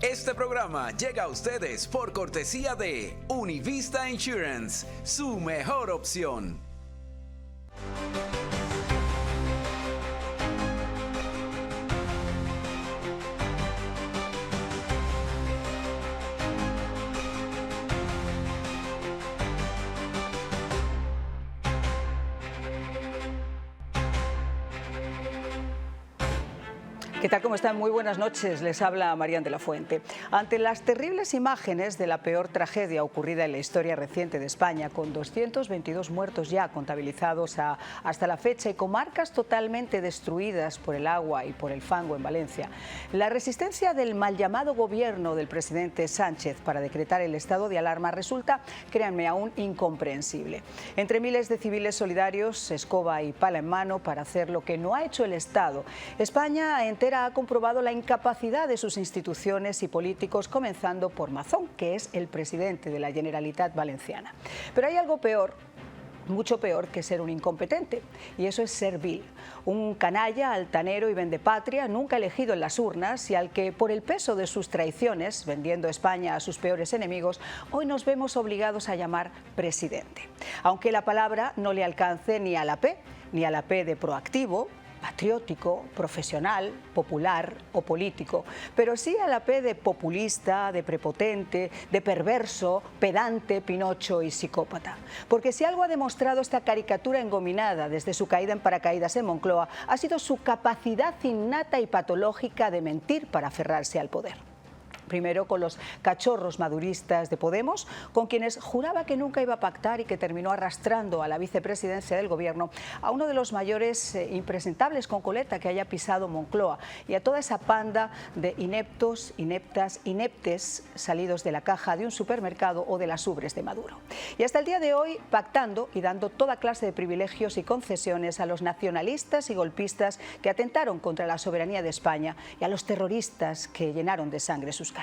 Este programa llega a ustedes por cortesía de Univista Insurance, su mejor opción. ¿Qué tal? ¿Cómo están? Muy buenas noches. Les habla Marian de la Fuente. Ante las terribles imágenes de la peor tragedia ocurrida en la historia reciente de España, con 222 muertos ya contabilizados hasta la fecha y comarcas totalmente destruidas por el agua y por el fango en Valencia, la resistencia del mal llamado gobierno del presidente Sánchez para decretar el estado de alarma resulta, créanme, aún incomprensible. Entre miles de civiles solidarios, escoba y pala en mano para hacer lo que no ha hecho el Estado, España entera ha comprobado la incapacidad de sus instituciones y políticos, comenzando por Mazón, que es el presidente de la Generalitat Valenciana. Pero hay algo peor, mucho peor que ser un incompetente, y eso es ser vil, un canalla, altanero y vendepatria, nunca elegido en las urnas y al que por el peso de sus traiciones, vendiendo España a sus peores enemigos, hoy nos vemos obligados a llamar presidente. Aunque la palabra no le alcance ni a la P de proactivo, patriótico, profesional, popular o político, pero sí a la P de populista, de prepotente, de perverso, pedante, pinocho y psicópata. Porque si algo ha demostrado esta caricatura engominada desde su caída en paracaídas en Moncloa, ha sido su capacidad innata y patológica de mentir para aferrarse al poder. Primero con los cachorros maduristas de Podemos, con quienes juraba que nunca iba a pactar y que terminó arrastrando a la vicepresidencia del gobierno a uno de los mayores impresentables con coleta que haya pisado Moncloa, y a toda esa panda de ineptos, ineptas, ineptes salidos de la caja de un supermercado o de las ubres de Maduro. Y hasta el día de hoy pactando y dando toda clase de privilegios y concesiones a los nacionalistas y golpistas que atentaron contra la soberanía de España y a los terroristas que llenaron de sangre sus calles.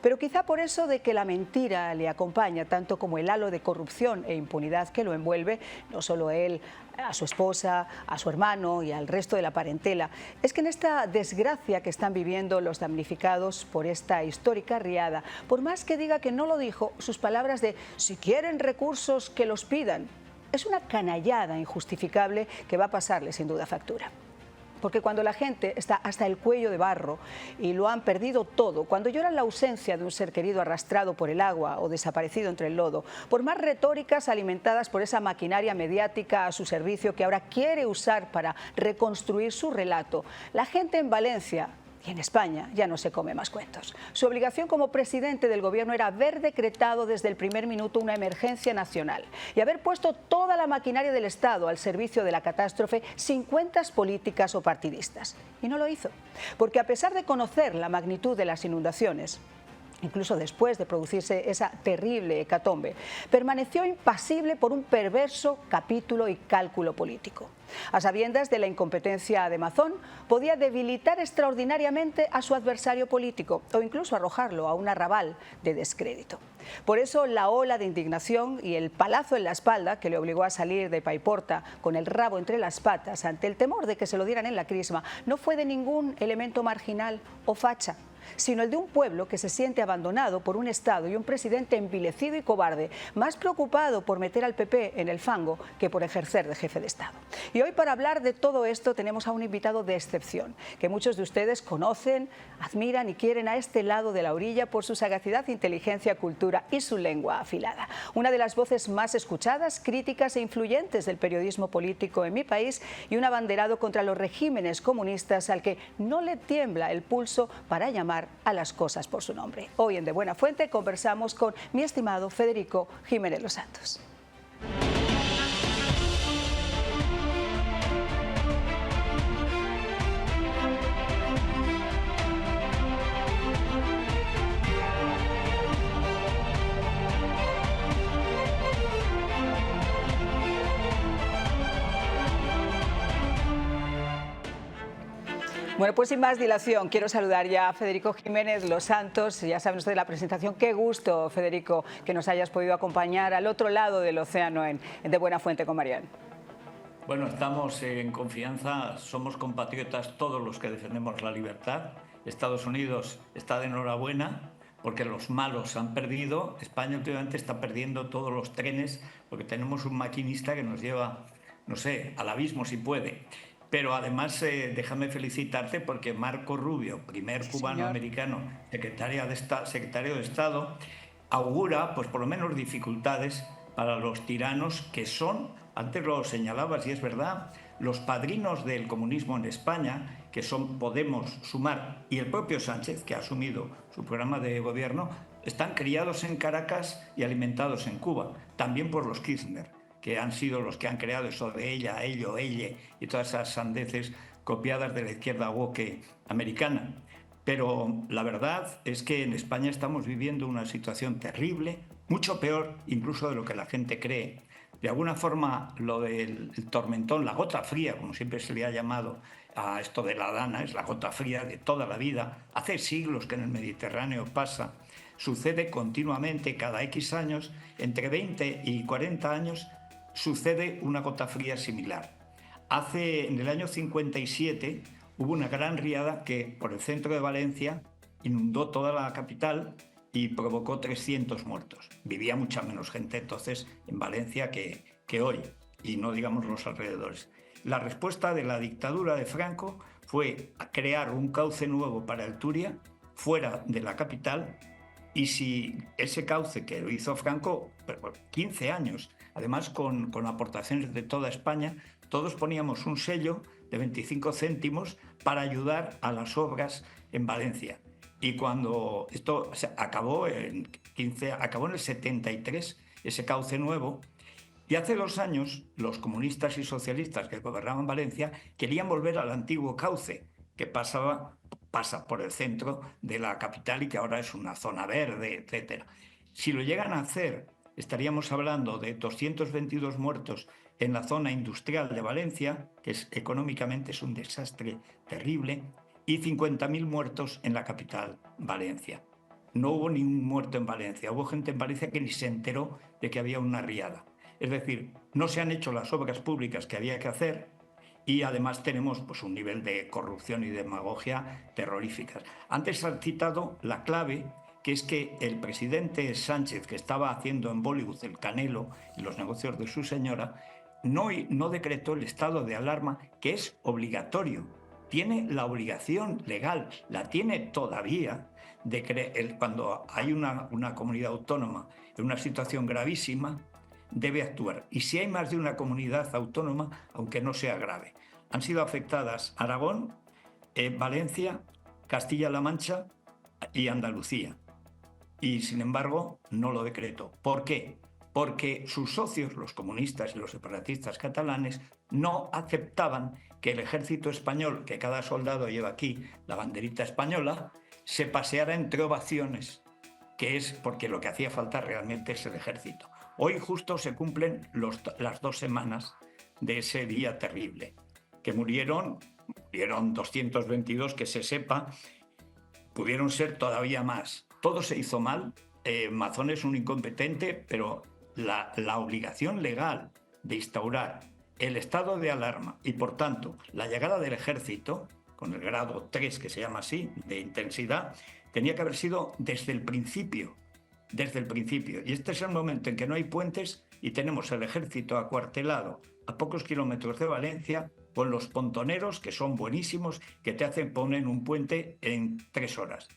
Pero quizá por eso de que la mentira le acompaña tanto como el halo de corrupción e impunidad que lo envuelve, no solo él, a su esposa, a su hermano y al resto de la parentela, es que en esta desgracia que están viviendo los damnificados por esta histórica riada, por más que diga que no lo dijo, sus palabras de "si quieren recursos que los pidan", es una canallada injustificable que va a pasarle sin duda factura. Porque cuando la gente está hasta el cuello de barro y lo han perdido todo, cuando lloran la ausencia de un ser querido arrastrado por el agua o desaparecido entre el lodo, por más retóricas alimentadas por esa maquinaria mediática a su servicio que ahora quiere usar para reconstruir su relato, la gente en Valencia y en España ya no se come más cuentos. Su obligación como presidente del gobierno era haber decretado desde el primer minuto una emergencia nacional y haber puesto toda la maquinaria del Estado al servicio de la catástrofe sin cuentas políticas o partidistas. Y no lo hizo, porque a pesar de conocer la magnitud de las inundaciones, incluso después de producirse esa terrible hecatombe, permaneció impasible por un perverso capítulo y cálculo político. A sabiendas de la incompetencia de Mazón, podía debilitar extraordinariamente a su adversario político o incluso arrojarlo a un arrabal de descrédito. Por eso la ola de indignación y el palazo en la espalda que le obligó a salir de Paiporta con el rabo entre las patas ante el temor de que se lo dieran en la crisma no fue de ningún elemento marginal o facha, sino el de un pueblo que se siente abandonado por un Estado y un presidente envilecido y cobarde, más preocupado por meter al PP en el fango que por ejercer de jefe de Estado. Y hoy, para hablar de todo esto, tenemos a un invitado de excepción, que muchos de ustedes conocen, admiran y quieren a este lado de la orilla por su sagacidad, inteligencia, cultura y su lengua afilada. Una de las voces más escuchadas, críticas e influyentes del periodismo político en mi país y un abanderado contra los regímenes comunistas al que no le tiembla el pulso para llamar a las cosas por su nombre. Hoy en De Buena Fuente conversamos con mi estimado Federico Jiménez Los Santos. Bueno, pues sin más dilación, quiero saludar ya a Federico Jiménez Los Santos. Ya saben ustedes la presentación. Qué gusto, Federico, que nos hayas podido acompañar al otro lado del océano en De Buena Fuente con Marian. Bueno, estamos en confianza, somos compatriotas todos los que defendemos la libertad Estados Unidos está de enhorabuena porque los malos han perdido. España últimamente está perdiendo todos los trenes porque tenemos un maquinista que nos lleva, no sé, al abismo si puede. Pero además déjame felicitarte porque Marco Rubio, primer Sí, señor. cubano-americano secretario de Estado, augura pues por lo menos dificultades para los tiranos que son, antes lo señalabas y es verdad, los padrinos del comunismo en España, que son Podemos, Sumar y el propio Sánchez, que ha asumido su programa de gobierno, están criados en Caracas y alimentados en Cuba, también por los Kirchner, que han sido los que han creado eso de ella, ello, elle y todas esas sandeces copiadas de la izquierda woke americana. Pero la verdad es que en España estamos viviendo una situación terrible, mucho peor incluso de lo que la gente cree. De alguna forma, lo del tormentón, la gota fría, como siempre se le ha llamado a esto de la Dana, es la gota fría de toda la vida. Hace siglos que en el Mediterráneo pasa. Sucede continuamente, cada X años, entre 20 y 40 años, sucede una gota fría similar. En el año 57 hubo una gran riada que por el centro de Valencia inundó toda la capital y provocó 300 muertos. Vivía mucha menos gente entonces en Valencia que hoy, y no digamos los alrededores. La respuesta de la dictadura de Franco fue a crear un cauce nuevo para el Turia fuera de la capital, y si ese cauce que lo hizo Franco, 15 años, además con aportaciones de toda España, todos poníamos un sello de 25 céntimos para ayudar a las obras en Valencia. Y cuando esto acabó en el 73, ese cauce nuevo, y hace 2 años los comunistas y socialistas que gobernaban Valencia querían volver al antiguo cauce, que pasa por el centro de la capital y que ahora es una zona verde, etc. Si lo llegan a hacer, estaríamos hablando de 222 muertos en la zona industrial de Valencia, que económicamente es un desastre terrible, y 50.000 muertos en la capital, Valencia. No hubo ningún muerto en Valencia, hubo gente en Valencia que ni se enteró de que había una riada. Es decir, no se han hecho las obras públicas que había que hacer y además tenemos pues, un nivel de corrupción y demagogia terroríficas. Antes has citado la clave, que es que el presidente Sánchez, que estaba haciendo en Bollywood el Canelo y los negocios de su señora, no decretó el estado de alarma, que es obligatorio. Tiene la obligación legal, la tiene todavía, de cuando hay una comunidad autónoma en una situación gravísima, debe actuar. Y si hay más de una comunidad autónoma, aunque no sea grave. Han sido afectadas Aragón, Valencia, Castilla-La Mancha y Andalucía. Y sin embargo, no lo decretó. ¿Por qué? Porque sus socios, los comunistas y los separatistas catalanes, no aceptaban que el ejército español, que cada soldado lleva aquí la banderita española, se paseara entre ovaciones, que es porque lo que hacía falta realmente es el ejército. Hoy justo se cumplen las 2 semanas de ese día terrible, que murieron 222, que se sepa, pudieron ser todavía más. Todo se hizo mal, Mazón es un incompetente, pero la obligación legal de instaurar el estado de alarma y, por tanto, la llegada del ejército, con el grado 3, que se llama así, de intensidad, tenía que haber sido desde el principio. Y este es el momento en que no hay puentes y tenemos el ejército acuartelado a pocos kilómetros de Valencia con los pontoneros, que son buenísimos, que te hacen poner un puente en 3 horas.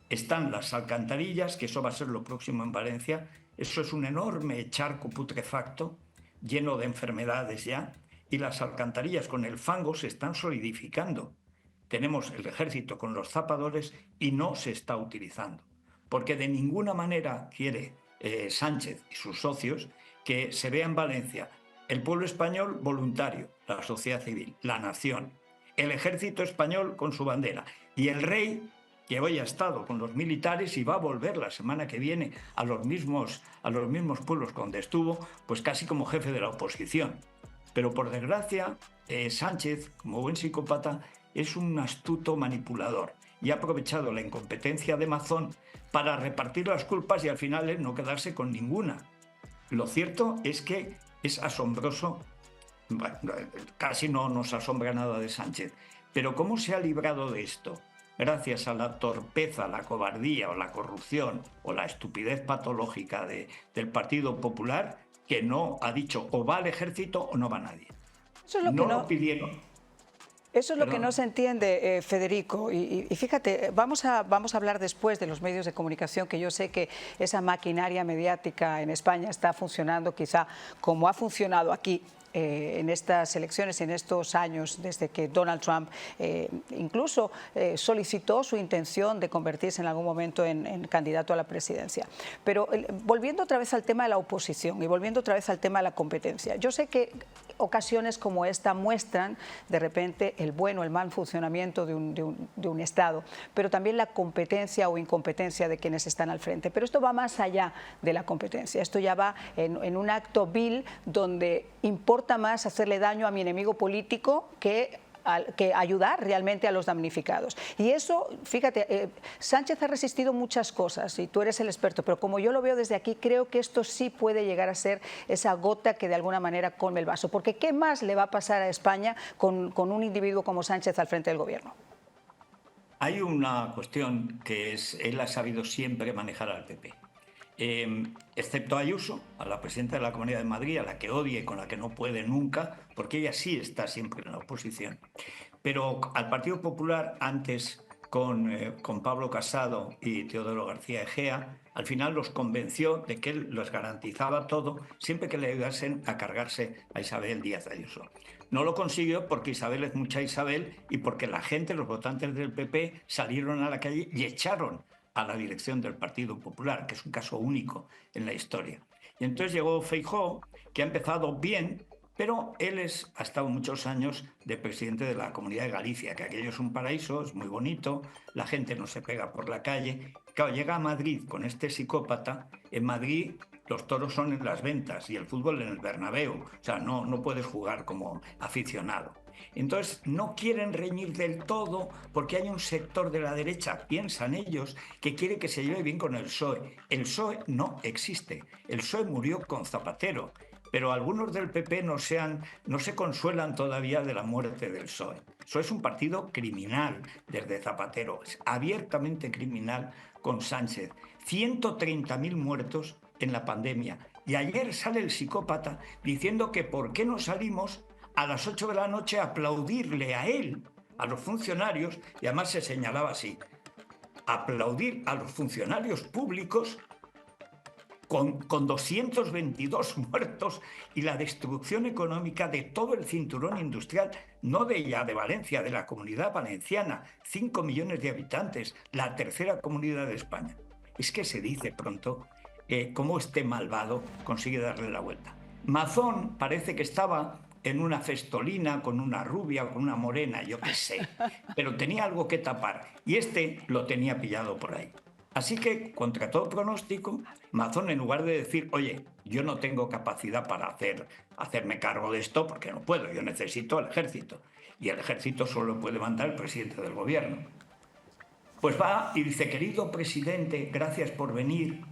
Están las alcantarillas, que eso va a ser lo próximo en Valencia. Eso es un enorme charco putrefacto, lleno de enfermedades ya, y las alcantarillas con el fango se están solidificando. Tenemos el ejército con los zapadores y no se está utilizando, porque de ninguna manera quiere Sánchez y sus socios que se vea en Valencia el pueblo español voluntario, la sociedad civil, la nación, el ejército español con su bandera y el rey, que hoy ha estado con los militares y va a volver la semana que viene a los mismos pueblos donde estuvo, pues casi como jefe de la oposición. Pero por desgracia, Sánchez, como buen psicópata, es un astuto manipulador y ha aprovechado la incompetencia de Mazón para repartir las culpas y al final no quedarse con ninguna. Lo cierto es que es asombroso, bueno, casi no nos asombra nada de Sánchez, pero ¿cómo se ha librado de esto? gracias a la torpeza, la cobardía o la corrupción o la estupidez patológica del Partido Popular, que no ha dicho o va al ejército o no va nadie. Eso es lo No que lo pidieron. Eso es lo que no se entiende, Federico. Y fíjate, vamos a hablar después de los medios de comunicación, que yo sé que esa maquinaria mediática en España está funcionando quizá como ha funcionado aquí. En estas elecciones, en estos años, desde que Donald Trump incluso solicitó su intención de convertirse en algún momento en candidato a la presidencia. Pero volviendo otra vez al tema de la oposición y volviendo otra vez al tema de la competencia, yo sé que ocasiones como esta muestran de repente el bueno o el mal funcionamiento de un Estado, pero también la competencia o incompetencia de quienes están al frente. Pero esto va más allá de la competencia, esto ya va en un acto vil donde importa más hacerle daño a mi enemigo político que ayudar realmente a los damnificados. Y eso, fíjate, Sánchez ha resistido muchas cosas y tú eres el experto, pero como yo lo veo desde aquí, creo que esto sí puede llegar a ser esa gota que de alguna manera colme el vaso. Porque ¿qué más le va a pasar a España con un individuo como Sánchez al frente del gobierno? Hay una cuestión que es, él ha sabido siempre manejar al PP. Excepto a Ayuso, a la presidenta de la Comunidad de Madrid, a la que odia y con la que no puede nunca, porque ella sí está siempre en la oposición. Pero al Partido Popular, antes con Pablo Casado y Teodoro García Egea, al final los convenció de que él les garantizaba todo siempre que le ayudasen a cargarse a Isabel Díaz Ayuso. No lo consiguió porque Isabel es mucha Isabel y porque la gente, los votantes del PP, salieron a la calle y echaron a la dirección del Partido Popular, que es un caso único en la historia. Y entonces llegó Feijóo, que ha empezado bien, pero él ha estado muchos años de presidente de la Comunidad de Galicia, que aquello es un paraíso, es muy bonito, la gente no se pega por la calle. Claro, llega a Madrid con este psicópata. En Madrid los toros son en las ventas y el fútbol en el Bernabéu. O sea, no puedes jugar como aficionado. Entonces no quieren reñir del todo porque hay un sector de la derecha, piensan ellos, que quiere que se lleve bien con el PSOE. El PSOE no existe. El PSOE murió con Zapatero, pero algunos del PP no se consuelan todavía de la muerte del PSOE. El PSOE es un partido criminal desde Zapatero, es abiertamente criminal con Sánchez. 130.000 muertos en la pandemia. Y ayer sale el psicópata diciendo que por qué no salimos a las 8 de la noche a aplaudirle a él, a los funcionarios, y además se señalaba así: aplaudir a los funcionarios públicos con 222 muertos y la destrucción económica de todo el cinturón industrial, no de ella, de Valencia, de la Comunidad Valenciana, 5 millones de habitantes, la tercera comunidad de España. Es que se dice pronto cómo este malvado consigue darle la vuelta. Mazón parece que estaba en una festolina con una rubia o con una morena, yo qué sé, pero tenía algo que tapar y este lo tenía pillado por ahí. Así que, contra todo pronóstico, Mazón, en lugar de decir, oye, yo no tengo capacidad para hacerme cargo de esto porque no puedo, yo necesito el ejército, y el ejército solo puede mandar el presidente del gobierno, pues va y dice: querido presidente, gracias por venir.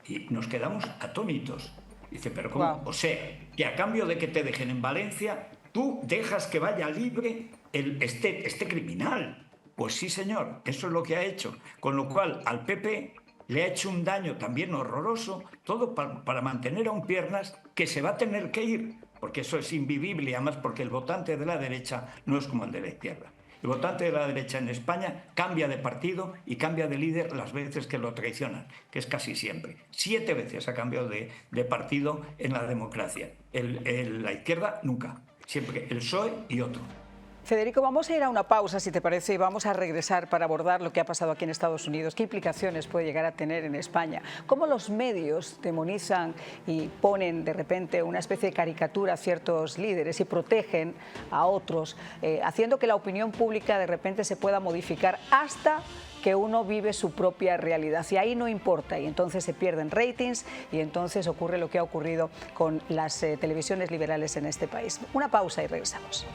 Y nos quedamos atónitos. Dice: pero ¿cómo? Wow. O sea, que a cambio de que te dejen en Valencia, tú dejas que vaya libre este criminal. Pues sí, señor, eso es lo que ha hecho. Con lo cual, al PP le ha hecho un daño también horroroso, todo para mantener aún piernas, que se va a tener que ir, porque eso es invivible, además porque el votante de la derecha no es como el de la izquierda. El votante de la derecha en España cambia de partido y cambia de líder las veces que lo traicionan, que es casi siempre. 7 veces ha cambiado de partido en la democracia. La izquierda nunca, siempre el PSOE y otro. Federico, vamos a ir a una pausa, si te parece, y vamos a regresar para abordar lo que ha pasado aquí en Estados Unidos. ¿Qué implicaciones puede llegar a tener en España? ¿Cómo los medios demonizan y ponen de repente una especie de caricatura a ciertos líderes y protegen a otros, haciendo que la opinión pública de repente se pueda modificar hasta que uno vive su propia realidad? Y ahí no importa, y entonces se pierden ratings y entonces ocurre lo que ha ocurrido con las televisiones liberales en este país. Una pausa y regresamos.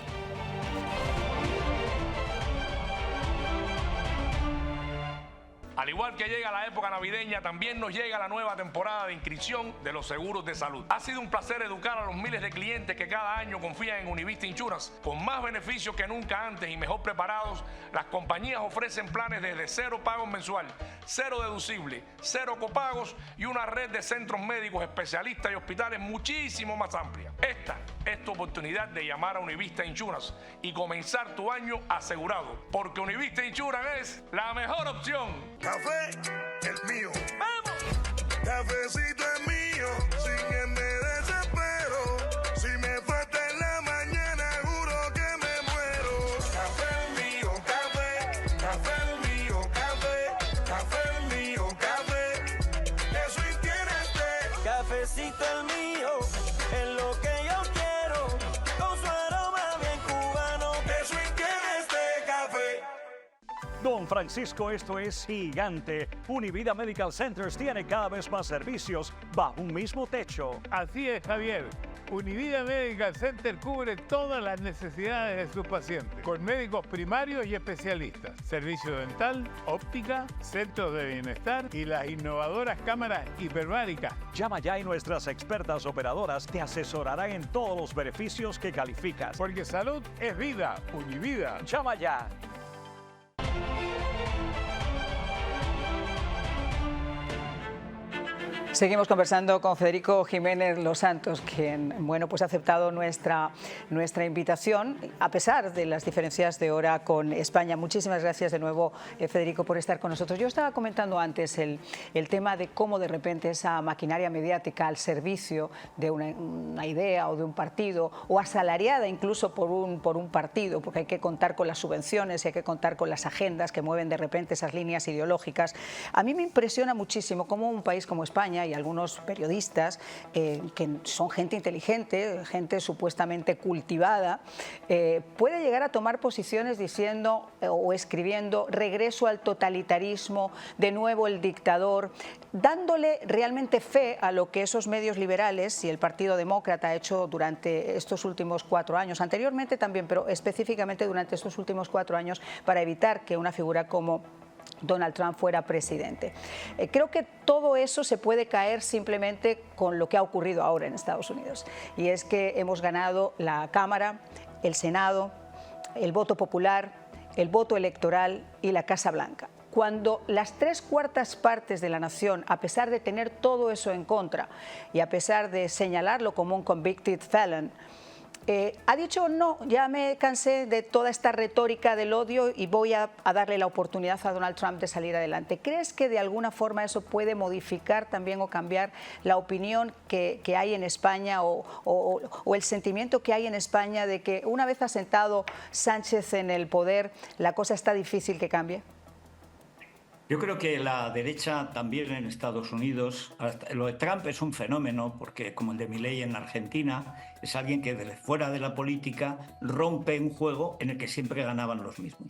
Al igual que llega la época navideña, también nos llega la nueva temporada de inscripción de los seguros de salud. Ha sido un placer educar a los miles de clientes que cada año confían en Univista Insurance. Con más beneficios que nunca antes y mejor preparados, las compañías ofrecen planes desde 0 pagos mensual, 0 deducible, 0 copagos y una red de centros médicos, especialistas y hospitales muchísimo más amplia. Esta es tu oportunidad de llamar a Univista Insurance y comenzar tu año asegurado, porque Univista Insurance es la mejor opción. Café es mío. ¡Vamos! Cafecito es mío. Sin él me desespero. Si me falta en la mañana, juro que me muero. Café es mío, café. Café es mío, café. Café es mío, café. Eso y tiene este. Cafecito es mío. Es lo que yo quiero. Con su aroma bien cubano. Eso y tiene este café. Don Francisco, esto es gigante. Univida Medical Centers tiene cada vez más servicios bajo un mismo techo. Así es, Javier. Univida Medical Center cubre todas las necesidades de sus pacientes, con médicos primarios y especialistas, servicio dental, óptica, centros de bienestar y las innovadoras cámaras hiperbáricas. Llama ya y nuestras expertas operadoras te asesorarán en todos los beneficios que calificas. Porque salud es vida. Univida. Llama ya. Seguimos conversando con Federico Jiménez Los Santos, quien pues ha aceptado nuestra invitación, a pesar de las diferencias de hora con España. Muchísimas gracias de nuevo, Federico, por estar con nosotros. Yo estaba comentando antes el tema de cómo de repente esa maquinaria mediática al servicio de una idea o de un partido, o asalariada incluso por un partido, porque hay que contar con las subvenciones y hay que contar con las agendas que mueven de repente esas líneas ideológicas. A mí me impresiona muchísimo cómo un país como España y algunos periodistas que son gente inteligente, gente supuestamente cultivada, puede llegar a tomar posiciones diciendo o escribiendo regreso al totalitarismo, de nuevo el dictador, dándole realmente fe a lo que esos medios liberales y el Partido Demócrata ha hecho durante estos últimos 4 años, anteriormente también, pero específicamente durante estos últimos 4 años, para evitar que una figura como Donald Trump fuera presidente. Creo que todo eso se puede caer simplemente con lo que ha ocurrido ahora en Estados Unidos, y es que hemos ganado la Cámara, el Senado, el voto popular, el voto electoral y la Casa Blanca. Cuando las 3/4 partes de la nación, a pesar de tener todo eso en contra y a pesar de señalarlo como un convicted felon, ha dicho no, ya me cansé de toda esta retórica del odio y voy a darle la oportunidad a Donald Trump de salir adelante. ¿Crees que de alguna forma eso puede modificar también o cambiar la opinión que hay en España o el sentimiento que hay en España de que una vez asentado Sánchez en el poder, la cosa está difícil que cambie? Yo creo que la derecha también en Estados Unidos, lo de Trump es un fenómeno porque, como el de Milei en Argentina, es alguien que desde fuera de la política rompe un juego en el que siempre ganaban los mismos.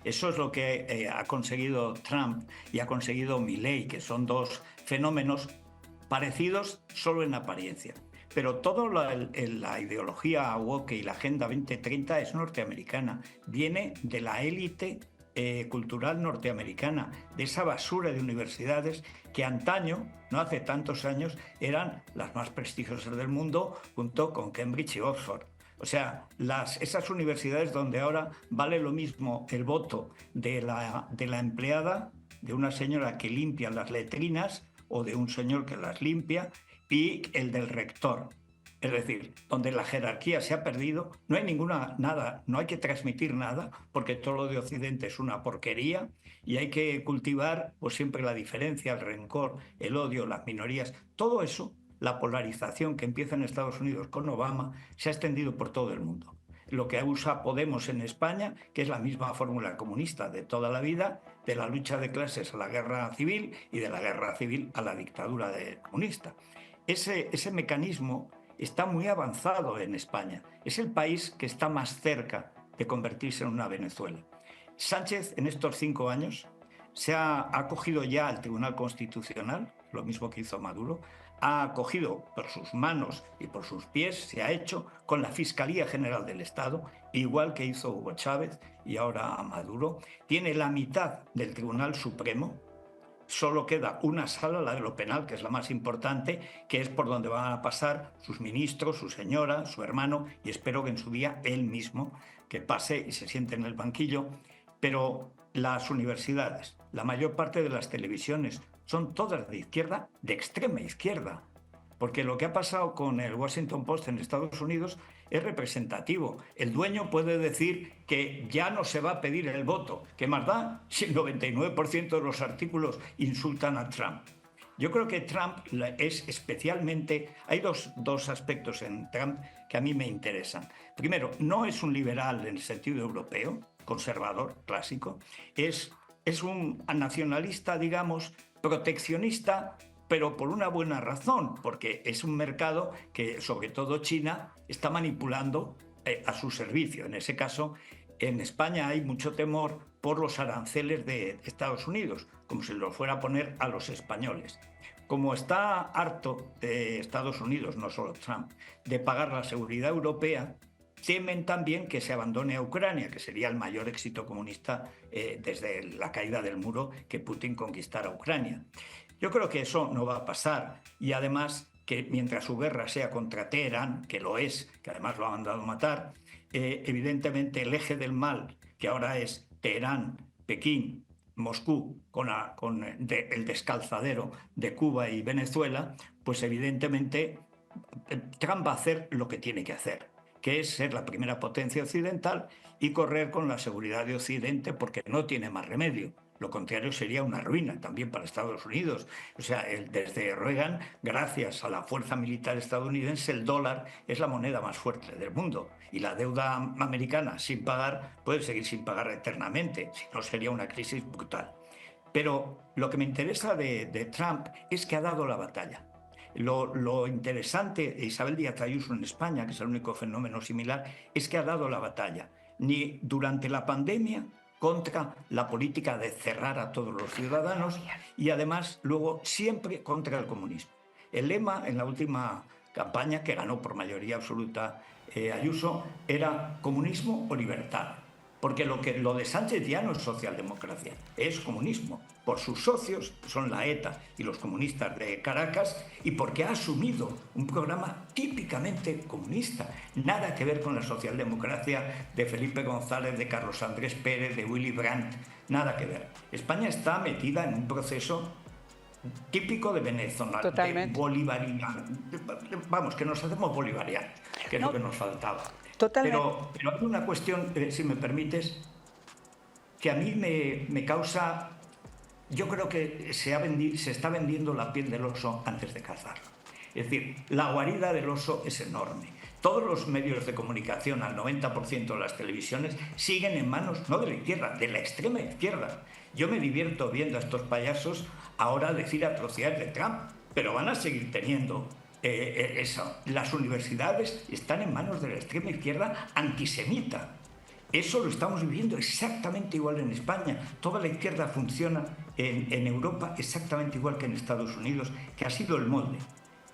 Eso es lo que ha conseguido Trump y ha conseguido Milei, que son dos fenómenos parecidos solo en apariencia. Pero toda la ideología woke y la Agenda 2030 es norteamericana, viene de la élite cultural norteamericana, de esa basura de universidades que antaño, no hace tantos años, eran las más prestigiosas del mundo junto con Cambridge y Oxford. O sea, esas universidades donde ahora vale lo mismo el voto de la empleada, de una señora que limpia las letrinas o de un señor que las limpia, y el del rector. Es decir, donde la jerarquía se ha perdido, no hay no hay que transmitir nada, porque todo lo de Occidente es una porquería, y hay que cultivar pues siempre la diferencia, el rencor, el odio, las minorías. Todo eso, la polarización que empieza en Estados Unidos con Obama, se ha extendido por todo el mundo. Lo que usa Podemos en España, que es la misma fórmula comunista de toda la vida, de la lucha de clases a la guerra civil y de la guerra civil a la dictadura comunista. Ese mecanismo está muy avanzado en España. Es el país que está más cerca de convertirse en una Venezuela. Sánchez, en estos 5 años, se ha acogido ya al Tribunal Constitucional, lo mismo que hizo Maduro, ha acogido por sus manos y por sus pies, se ha hecho con la Fiscalía General del Estado, igual que hizo Hugo Chávez y ahora Maduro. Tiene la mitad del Tribunal Supremo, solo queda una sala, la de lo penal, que es la más importante, que es por donde van a pasar sus ministros, su señora, su hermano, y espero que en su día él mismo, que pase y se siente en el banquillo. Pero las universidades, la mayor parte de las televisiones, son todas de izquierda, de extrema izquierda. Porque lo que ha pasado con el Washington Post en Estados Unidos es representativo. El dueño puede decir que ya no se va a pedir el voto. ¿Qué más da si el 99% de los artículos insultan a Trump? Yo creo que Trump es especialmente... Hay dos aspectos en Trump que a mí me interesan. Primero, no es un liberal en el sentido europeo, conservador, clásico. Es un nacionalista, digamos, proteccionista, pero por una buena razón, porque es un mercado que, sobre todo China, está manipulando a su servicio. En ese caso, en España hay mucho temor por los aranceles de Estados Unidos, como si los fuera a poner a los españoles. Como está harto de Estados Unidos, no solo Trump, de pagar la seguridad europea, temen también que se abandone a Ucrania, que sería el mayor éxito comunista desde la caída del muro, que Putin conquistara Ucrania. Yo creo que eso no va a pasar, y además que mientras su guerra sea contra Teherán, que lo es, que además lo ha mandado matar, evidentemente el eje del mal, que ahora es Teherán, Pekín, Moscú, con el descalzadero de Cuba y Venezuela, pues evidentemente Trump va a hacer lo que tiene que hacer, que es ser la primera potencia occidental y correr con la seguridad de Occidente, porque no tiene más remedio. Lo contrario sería una ruina también para Estados Unidos. O sea, desde Reagan, gracias a la fuerza militar estadounidense, el dólar es la moneda más fuerte del mundo. Y la deuda americana sin pagar puede seguir sin pagar eternamente, si no sería una crisis brutal. Pero lo que me interesa de Trump es que ha dado la batalla. Lo interesante de Isabel Díaz Ayuso en España, que es el único fenómeno similar, es que ha dado la batalla. Ni durante la pandemia, contra la política de cerrar a todos los ciudadanos, y además luego siempre contra el comunismo. El lema en la última campaña, que ganó por mayoría absoluta Ayuso, era comunismo o libertad. Porque lo de Sánchez ya no es socialdemocracia, es comunismo. Por sus socios, son la ETA y los comunistas de Caracas, y porque ha asumido un programa típicamente comunista. Nada que ver con la socialdemocracia de Felipe González, de Carlos Andrés Pérez, de Willy Brandt, nada que ver. España está metida en un proceso típico de Venezuela, totalmente, de bolivariano. Vamos, que nos hacemos bolivarianos, que es lo que nos faltaba. Totalmente. Pero hay una cuestión, si me permites, que a mí me causa... Yo creo que se está vendiendo la piel del oso antes de cazarlo. Es decir, la guarida del oso es enorme. Todos los medios de comunicación, al 90% de las televisiones, siguen en manos, no de la izquierda, de la extrema izquierda. Yo me divierto viendo a estos payasos ahora decir atrocidades de Trump, pero van a seguir teniendo eso. Las universidades están en manos de la extrema izquierda antisemita. Eso lo estamos viviendo exactamente igual en España. Toda la izquierda funciona en Europa exactamente igual que en Estados Unidos, que ha sido el molde.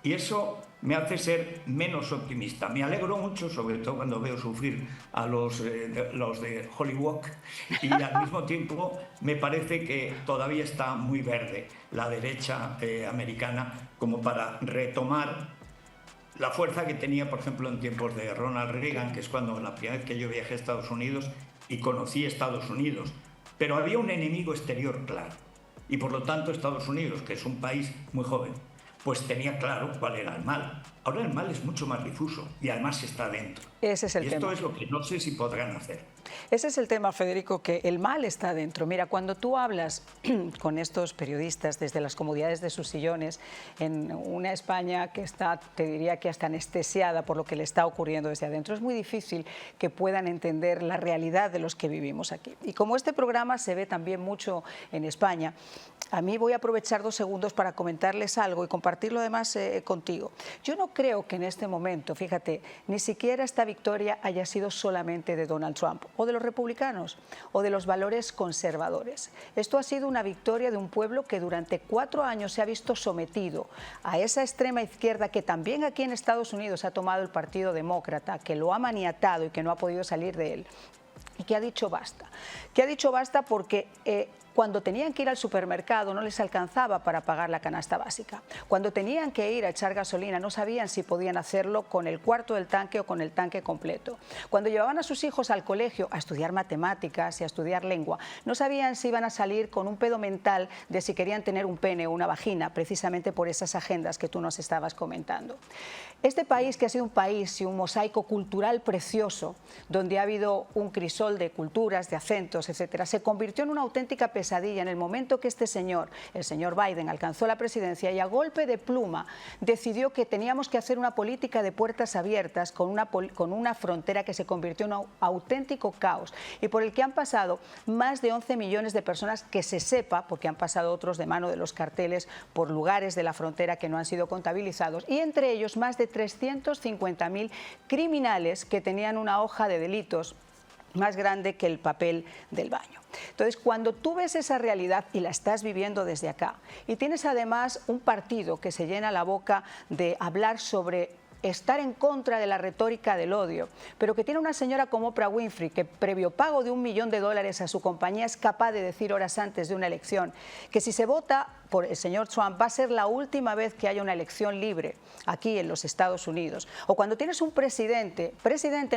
Y eso me hace ser menos optimista. Me alegro mucho, sobre todo cuando veo sufrir a los de Hollywood, y al mismo tiempo me parece que todavía está muy verde la derecha americana como para retomar la fuerza que tenía, por ejemplo, en tiempos de Ronald Reagan, que es cuando la primera vez que yo viajé a Estados Unidos y conocí Estados Unidos. Pero había un enemigo exterior claro. Y por lo tanto Estados Unidos, que es un país muy joven, pues tenía claro cuál era el mal. Ahora el mal es mucho más difuso y además está dentro. Ese es el tema. Esto es lo que no sé si podrán hacer. Ese es el tema, Federico, que el mal está dentro. Mira, cuando tú hablas con estos periodistas desde las comodidades de sus sillones, en una España que está, te diría que hasta anestesiada por lo que le está ocurriendo desde adentro, es muy difícil que puedan entender la realidad de los que vivimos aquí. Y como este programa se ve también mucho en España, a mí voy a aprovechar 2 segundos para comentarles algo y compartirlo además contigo. Yo no creo que en este momento, fíjate, ni siquiera esta victoria haya sido solamente de Donald Trump o de los republicanos o de los valores conservadores. Esto ha sido una victoria de un pueblo que durante 4 años se ha visto sometido a esa extrema izquierda que también aquí en Estados Unidos ha tomado el Partido Demócrata, que lo ha maniatado y que no ha podido salir de él. Y que ha dicho basta. Que ha dicho basta porque Cuando tenían que ir al supermercado no les alcanzaba para pagar la canasta básica. Cuando tenían que ir a echar gasolina no sabían si podían hacerlo con el cuarto del tanque o con el tanque completo. Cuando llevaban a sus hijos al colegio a estudiar matemáticas y a estudiar lengua, no sabían si iban a salir con un pedo mental de si querían tener un pene o una vagina, precisamente por esas agendas que tú nos estabas comentando. Este país, que ha sido un país y un mosaico cultural precioso, donde ha habido un crisol de culturas, de acentos, etcétera, se convirtió en una auténtica pesadilla en el momento que este señor, el señor Biden, alcanzó la presidencia y a golpe de pluma decidió que teníamos que hacer una política de puertas abiertas con una frontera que se convirtió en un auténtico caos y por el que han pasado más de 11 millones de personas, que se sepa, porque han pasado otros de mano de los carteles por lugares de la frontera que no han sido contabilizados, y entre ellos más de 350.000 criminales que tenían una hoja de delitos más grande que el papel del baño. Entonces, cuando tú ves esa realidad y la estás viviendo desde acá, y tienes además un partido que se llena la boca de hablar sobre estar en contra de la retórica del odio, pero que tiene una señora como Oprah Winfrey, que previo pago de $1 millón a su compañía es capaz de decir horas antes de una elección que si se vota por el señor Trump va a ser la última vez que haya una elección libre aquí en los Estados Unidos. O cuando tienes un presidente,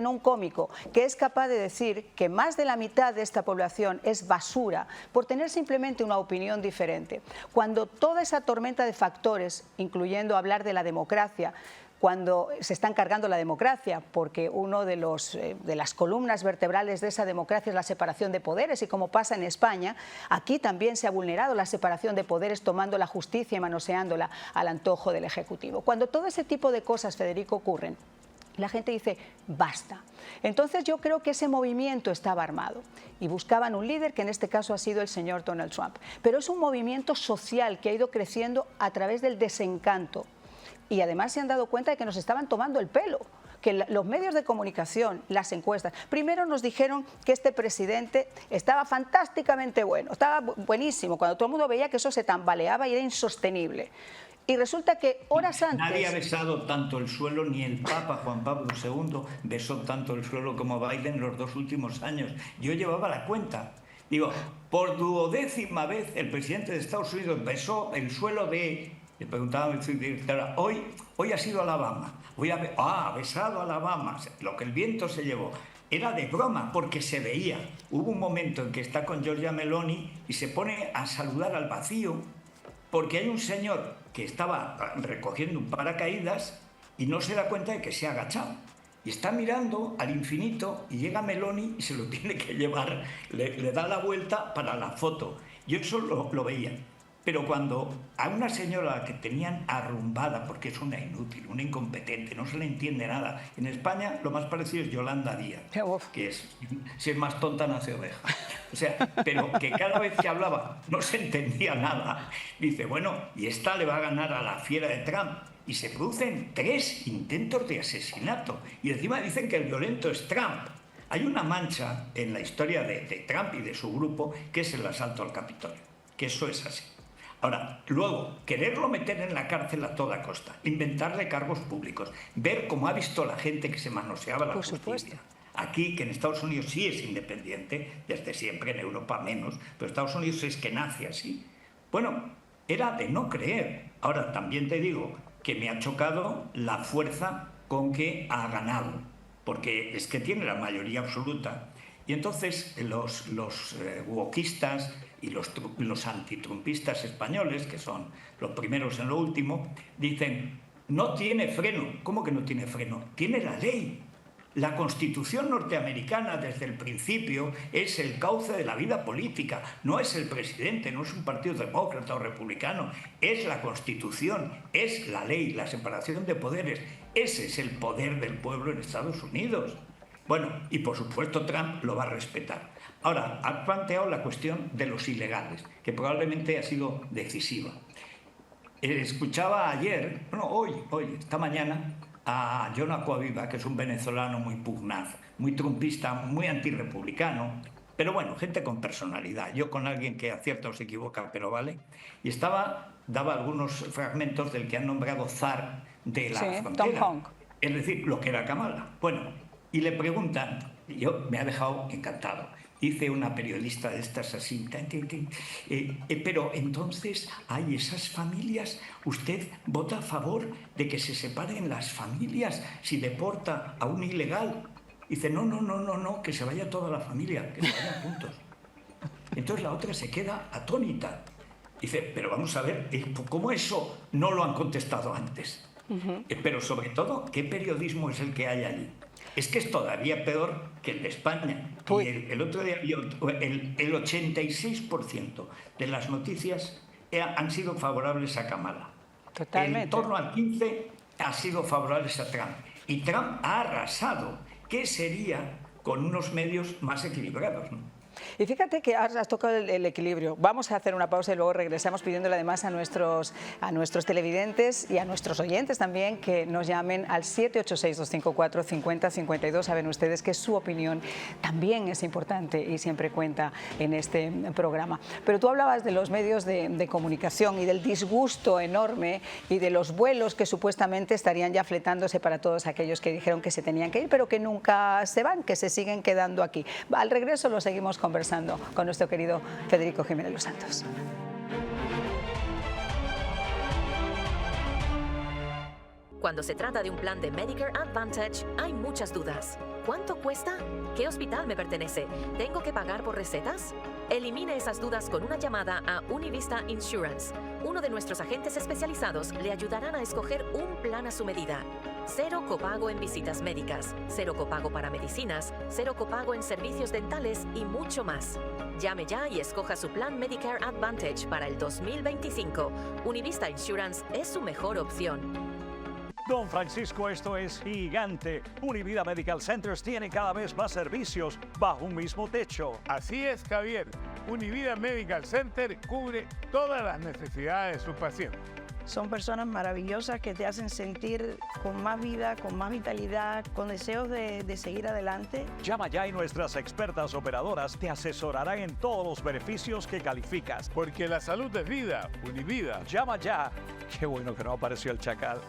no un cómico, que es capaz de decir que más de la mitad de esta población es basura por tener simplemente una opinión diferente. Cuando toda esa tormenta de factores, incluyendo hablar de la democracia, cuando se están cargando la democracia, porque uno de las columnas vertebrales de esa democracia es la separación de poderes, y como pasa en España, aquí también se ha vulnerado la separación de poderes tomando la justicia y manoseándola al antojo del Ejecutivo. Cuando todo ese tipo de cosas, Federico, ocurren, la gente dice, basta. Entonces yo creo que ese movimiento estaba armado y buscaban un líder, que en este caso ha sido el señor Donald Trump. Pero es un movimiento social que ha ido creciendo a través del desencanto. Y además se han dado cuenta de que nos estaban tomando el pelo, que los medios de comunicación, las encuestas, primero nos dijeron que este presidente estaba fantásticamente bueno, estaba buenísimo, cuando todo el mundo veía que eso se tambaleaba y era insostenible. Y resulta que horas antes... Nadie ha besado tanto el suelo, ni el Papa Juan Pablo II besó tanto el suelo como Biden los 2 últimos años. Yo llevaba la cuenta. Digo, por 12ª vez el presidente de Estados Unidos besó el suelo de... Le preguntaba a mi directora, hoy ha sido Alabama, ha besado Alabama, lo que el viento se llevó. Era de broma, porque se veía. Hubo un momento en que está con Giorgia Meloni y se pone a saludar al vacío, porque hay un señor que estaba recogiendo un paracaídas y no se da cuenta de que se ha agachado. Y está mirando al infinito y llega Meloni y se lo tiene que llevar, le da la vuelta para la foto. Yo eso lo veía. Pero cuando a una señora que tenían arrumbada, porque es una inútil, una incompetente, no se le entiende nada. En España lo más parecido es Yolanda Díaz, que si es más tonta nace oveja. O sea, pero que cada vez que hablaba no se entendía nada. Dice, bueno, y esta le va a ganar a la fiera de Trump. Y se producen 3 intentos de asesinato. Y encima dicen que el violento es Trump. Hay una mancha en la historia de Trump y de su grupo, que es el asalto al Capitolio. Que eso es así. Ahora, luego, quererlo meter en la cárcel a toda costa, inventarle cargos públicos, ver cómo ha visto la gente que se manoseaba la justicia. Aquí, que en Estados Unidos sí es independiente, desde siempre, en Europa menos, pero Estados Unidos es que nace así. Bueno, era de no creer. Ahora, también te digo que me ha chocado la fuerza con que ha ganado, porque es que tiene la mayoría absoluta. Y entonces los wokistas y los antitrumpistas españoles, que son los primeros en lo último, dicen, no tiene freno. ¿Cómo que no tiene freno? Tiene la ley. La Constitución norteamericana desde el principio es el cauce de la vida política, no es el presidente, no es un partido demócrata o republicano, es la Constitución, es la ley, la separación de poderes. Ese es el poder del pueblo en Estados Unidos. Bueno, y por supuesto Trump lo va a respetar. Ahora, ha planteado la cuestión de los ilegales, que probablemente ha sido decisiva. Escuchaba ayer, hoy, esta mañana, a John Acquaviva, que es un venezolano muy pugnaz, muy trumpista, muy antirrepublicano, pero bueno, gente con personalidad. Yo con alguien que acierta o se equivoca, pero vale. Y daba algunos fragmentos del que han nombrado zar de la frontera. Tom Hong. Es decir, lo que era Kamala. Bueno, y le preguntan, me ha dejado encantado, Dice una periodista de estas así, pero entonces hay esas familias, ¿usted vota a favor de que se separen las familias si deporta a un ilegal? Dice, no, que se vaya toda la familia, que se vayan juntos. Entonces la otra se queda atónita. Dice, pero vamos a ver, ¿cómo eso no lo han contestado antes? Pero sobre todo, ¿qué periodismo es el que hay allí? Es que es todavía peor que el de España. Y el otro día, el 86% de las noticias han sido favorables a Kamala. Totalmente. En torno al 15% ha sido favorables a Trump. Y Trump ha arrasado. ¿Qué sería con unos medios más equilibrados, ¿no? Y fíjate que has tocado el equilibrio. Vamos a hacer una pausa y luego regresamos pidiéndole además a nuestros televidentes y a nuestros oyentes también que nos llamen al 786-254-5052. Saben ustedes que su opinión también es importante y siempre cuenta en este programa. Pero tú hablabas de los medios de comunicación y del disgusto enorme y de los vuelos que supuestamente estarían ya fletándose para todos aquellos que dijeron que se tenían que ir, pero que nunca se van, que se siguen quedando aquí. Al regreso lo seguimos conversando con nuestro querido Federico Jiménez Los Santos. Cuando se trata de un plan de Medicare Advantage, hay muchas dudas. ¿Cuánto cuesta? ¿Qué hospital me pertenece? ¿Tengo que pagar por recetas? Elimine esas dudas con una llamada a Univista Insurance. Uno de nuestros agentes especializados le ayudarán a escoger un plan a su medida. 0 copago en visitas médicas, 0 copago para medicinas, 0 copago en servicios dentales y mucho más. Llame ya y escoja su plan Medicare Advantage para el 2025. Univista Insurance es su mejor opción. Don Francisco, esto es gigante. Univida Medical Centers tiene cada vez más servicios bajo un mismo techo. Así es, Javier. Univida Medical Center cubre todas las necesidades de sus pacientes. Son personas maravillosas que te hacen sentir con más vida, con más vitalidad, con deseos de seguir adelante. Llama ya y nuestras expertas operadoras te asesorarán en todos los beneficios que calificas. Porque la salud es vida. Univida. Llama ya. Qué bueno que no apareció el chacal.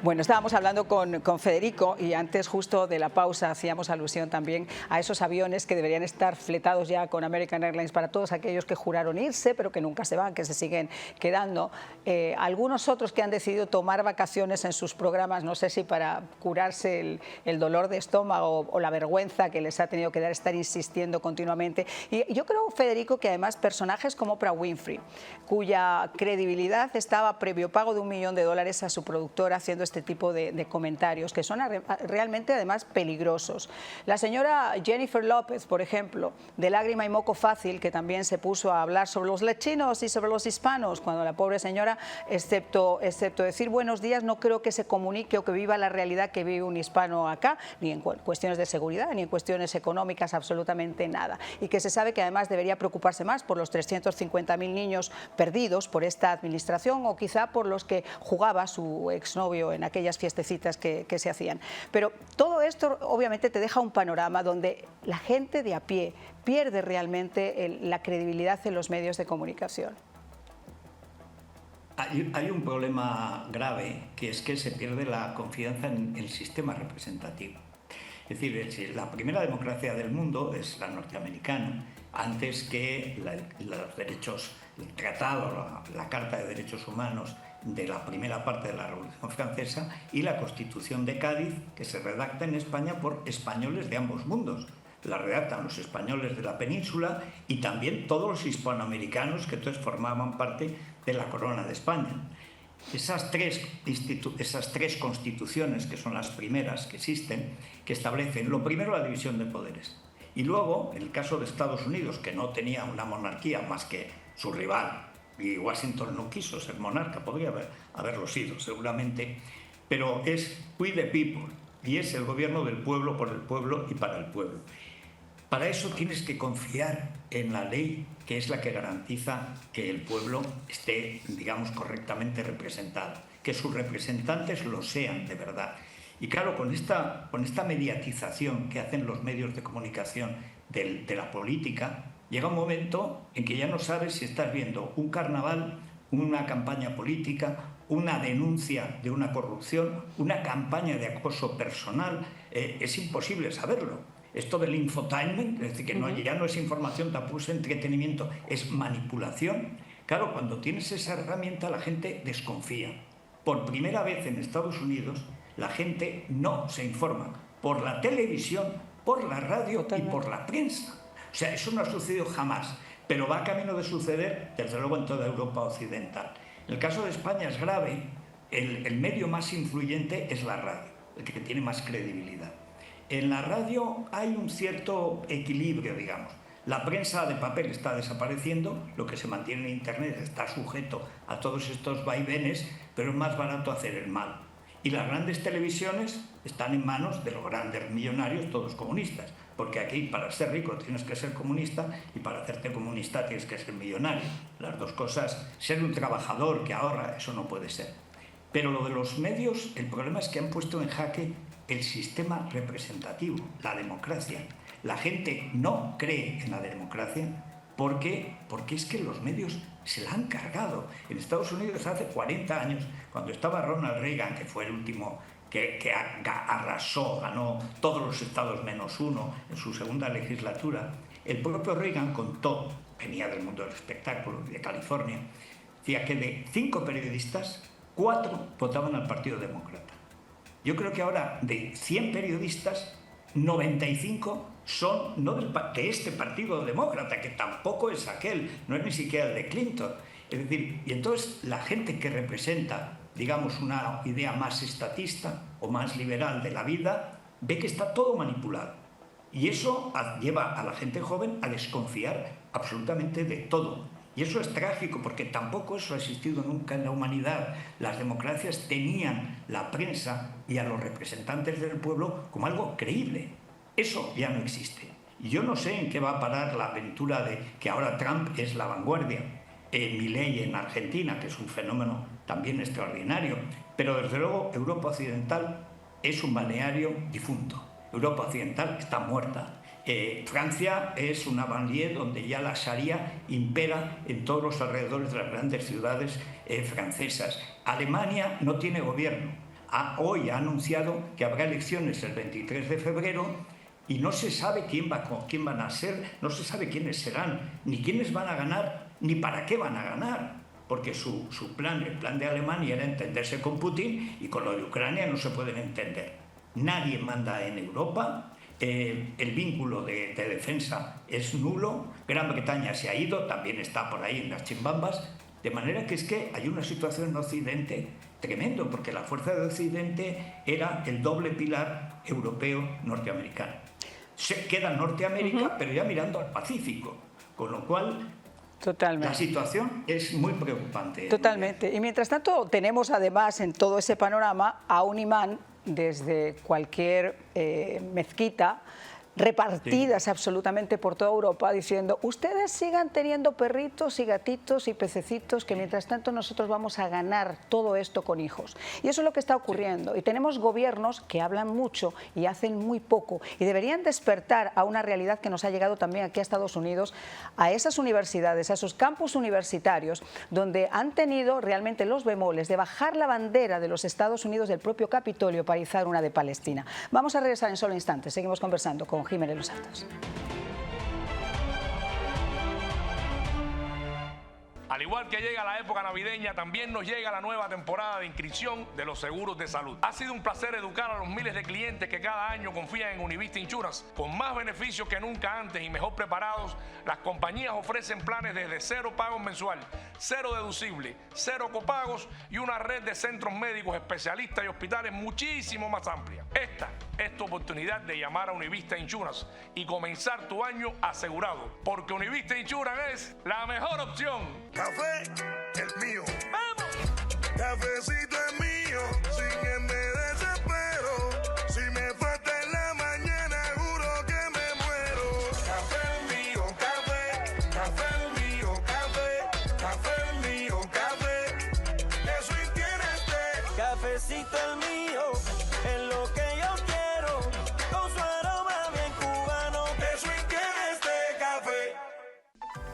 Bueno, estábamos hablando con Federico y antes justo de la pausa hacíamos alusión también a esos aviones que deberían estar fletados ya con American Airlines para todos aquellos que juraron irse pero que nunca se van, que se siguen quedando. Algunos otros que han decidido tomar vacaciones en sus programas, no sé si para curarse el dolor de estómago o la vergüenza que les ha tenido que dar estar insistiendo continuamente. Y yo creo, Federico, que además personajes como Oprah Winfrey, cuya credibilidad estaba previo pago de $1 millón a su productora haciendo este tipo de comentarios que son realmente además peligrosos. La señora Jennifer López, por ejemplo, de Lágrima y Moco Fácil, que también se puso a hablar sobre los latinos y sobre los hispanos, cuando la pobre señora, excepto decir buenos días, no creo que se comunique o que viva la realidad que vive un hispano acá, ni en cuestiones de seguridad, ni en cuestiones económicas, absolutamente nada. Y que se sabe que además debería preocuparse más por los 350.000 niños perdidos por esta administración o quizá por los que jugaba su exnovio en aquellas fiestecitas que se hacían. Pero todo esto obviamente te deja un panorama donde la gente de a pie pierde realmente la credibilidad en los medios de comunicación. Hay un problema grave, que es que se pierde la confianza en el sistema representativo. Es decir, la primera democracia del mundo es la norteamericana, antes que los derechos, el tratado, la Carta de Derechos Humanos de la primera parte de la Revolución Francesa y la Constitución de Cádiz, que se redacta en España por españoles de ambos mundos. La redactan los españoles de la península y también todos los hispanoamericanos que entonces formaban parte de la corona de España. Esas tres constituciones, que son las primeras que existen, que establecen, lo primero, la división de poderes. Y luego, en el caso de Estados Unidos, que no tenía una monarquía más que su rival, y Washington no quiso ser monarca, podría haberlo sido seguramente, pero es we the people, y es el gobierno del pueblo, por el pueblo y para el pueblo. Para eso tienes que confiar en la ley, que es la que garantiza que el pueblo esté, digamos, correctamente representado, que sus representantes lo sean de verdad. Y claro, con esta mediatización que hacen los medios de comunicación de la política, llega un momento en que ya no sabes si estás viendo un carnaval, una campaña política una denuncia de una corrupción, una campaña de acoso personal, es imposible saberlo. Esto del infotainment, es decir, que ya no es información, tampoco es entretenimiento, es manipulación. Claro, cuando tienes esa herramienta la gente desconfía. Por primera vez en Estados Unidos la gente no se informa por la televisión, por la radio y por la prensa. O sea, eso no ha sucedido jamás, pero va camino de suceder, desde luego, en toda Europa occidental. En el caso de España es grave, el medio más influyente es la radio, el que tiene más credibilidad. En la radio hay un cierto equilibrio, digamos. La prensa de papel está desapareciendo, lo que se mantiene en Internet está sujeto a todos estos vaivenes, pero es más barato hacer el mal. Y las grandes televisiones están en manos de los grandes millonarios, todos comunistas, porque aquí para ser rico tienes que ser comunista y para hacerte comunista tienes que ser millonario. Las dos cosas, ser un trabajador que ahorra, eso no puede ser. Pero lo de los medios, el problema es que han puesto en jaque el sistema representativo, la democracia. La gente no cree en la democracia porque es que los medios se la han cargado. En Estados Unidos hace 40 años, cuando estaba Ronald Reagan, que fue el último que arrasó, ganó todos los estados menos uno en su segunda legislatura, el propio Reagan contó, venía del mundo del espectáculo, de California, decía que de 5 periodistas, 4 votaban al Partido Demócrata. Yo creo que ahora de 100 periodistas, 95 son no de este Partido Demócrata, que tampoco es aquel, no es ni siquiera el de Clinton. Es decir, y entonces la gente que representa, digamos, una idea más estatista o más liberal de la vida, ve que está todo manipulado. Y eso lleva a la gente joven a desconfiar absolutamente de todo. Y eso es trágico, porque tampoco eso ha existido nunca en la humanidad. Las democracias tenían la prensa y a los representantes del pueblo como algo creíble. Eso ya no existe. Y yo no sé en qué va a parar la aventura de que ahora Trump es la vanguardia. Milei en Argentina, que es un fenómeno también extraordinario. Pero desde luego Europa Occidental es un balneario difunto. Europa Occidental está muerta. Francia es una banlieue donde ya la Sharia impera en todos los alrededores de las grandes ciudades francesas. Alemania no tiene gobierno. Hoy ha anunciado que habrá elecciones el 23 de febrero y no se sabe quién van a ser, no se sabe quiénes serán, ni quiénes van a ganar, ni para qué van a ganar. Porque su plan, el plan de Alemania, era entenderse con Putin, y con lo de Ucrania no se pueden entender. Nadie manda en Europa. El vínculo de defensa es nulo. Gran Bretaña se ha ido, también está por ahí en las chimbambas, de manera que es que hay una situación en Occidente tremendo, porque la fuerza de Occidente era el doble pilar europeo-norteamericano. Se queda Norteamérica, pero ya mirando al Pacífico, con lo cual totalmente. La situación es muy preocupante. Totalmente. Y mientras tanto tenemos además en todo ese panorama a un imán desde cualquier mezquita, repartidas absolutamente por toda Europa, diciendo: ustedes sigan teniendo perritos y gatitos y pececitos, que mientras tanto nosotros vamos a ganar todo esto con hijos. Y eso es lo que está ocurriendo. Y tenemos gobiernos que hablan mucho y hacen muy poco, y deberían despertar a una realidad que nos ha llegado también aquí a Estados Unidos, a esas universidades, a esos campus universitarios, donde han tenido realmente los bemoles de bajar la bandera de los Estados Unidos del propio Capitolio para izar una de Palestina. Vamos a regresar en solo instantes. Seguimos conversando con Jiménez Los Santos. Al igual que llega la época navideña, también nos llega la nueva temporada de inscripción de los seguros de salud. Ha sido un placer educar a los miles de clientes que cada año confían en Univista Insurance. Con más beneficios que nunca antes y mejor preparados, las compañías ofrecen planes desde 0 pagos mensual, 0 deducible, 0 copagos y una red de centros médicos, especialistas y hospitales muchísimo más amplia. Esta es tu oportunidad de llamar a Univista Insurance y comenzar tu año asegurado, porque Univista Insurance es la mejor opción. Café, el mío. ¡Vamos! Cafecito es mío, sin que me desespero. Si me falta en la mañana, juro que me muero. Café es mío, café es mío, café es mío, café. Eso y tienes té. Cafecito el mío, es lo que yo quiero, con su aroma bien cubano. Eso y tienes té, café.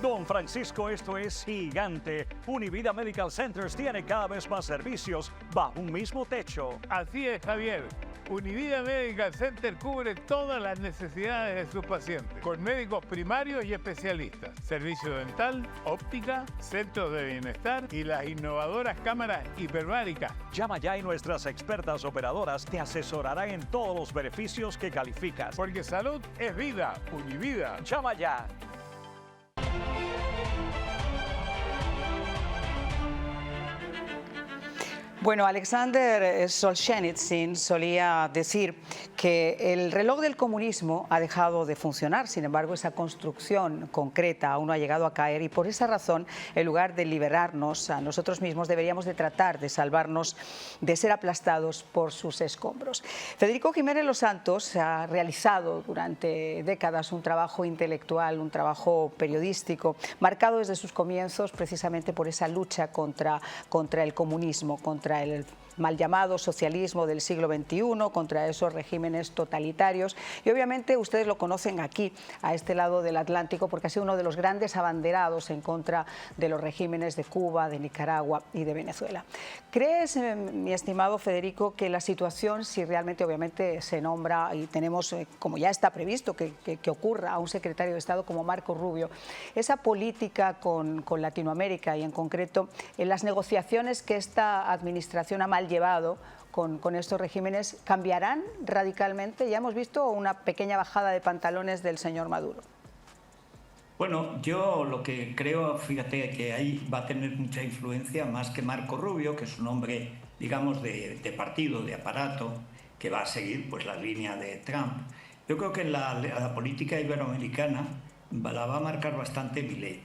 Don Francisco, esto es gigante. Univida Medical Centers tiene cada vez más servicios bajo un mismo techo. Así es, Javier. Univida Medical Center cubre todas las necesidades de sus pacientes, con médicos primarios y especialistas, servicio dental, óptica, centros de bienestar y las innovadoras cámaras hiperbáricas. Llama ya y nuestras expertas operadoras te asesorarán en todos los beneficios que calificas. Porque salud es vida. Univida. Llama ya. Bueno, Alexander Solzhenitsyn solía decir que el reloj del comunismo ha dejado de funcionar, sin embargo esa construcción concreta aún no ha llegado a caer y por esa razón, en lugar de liberarnos a nosotros mismos, deberíamos de tratar de salvarnos de ser aplastados por sus escombros. Federico Jiménez Los Santos ha realizado durante décadas un trabajo intelectual, un trabajo periodístico, marcado desde sus comienzos precisamente por esa lucha contra el comunismo, contra el mal llamado socialismo del siglo XXI, contra esos regímenes totalitarios. Y obviamente ustedes lo conocen aquí, a este lado del Atlántico, porque ha sido uno de los grandes abanderados en contra de los regímenes de Cuba, de Nicaragua y de Venezuela. ¿Crees, mi estimado Federico, que la situación, si realmente obviamente se nombra y tenemos, como ya está previsto, que ocurra a un secretario de Estado como Marco Rubio, esa política con Latinoamérica y en concreto en las negociaciones que esta administración ha mal llevado con estos regímenes, cambiarán radicalmente? Ya hemos visto una pequeña bajada de pantalones del señor Maduro. Bueno, yo lo que creo, fíjate, que ahí va a tener mucha influencia más que Marco Rubio, que es un hombre, digamos, de partido, de aparato, que va a seguir pues la línea de Trump. Yo creo que la política iberoamericana la va a marcar bastante Milei.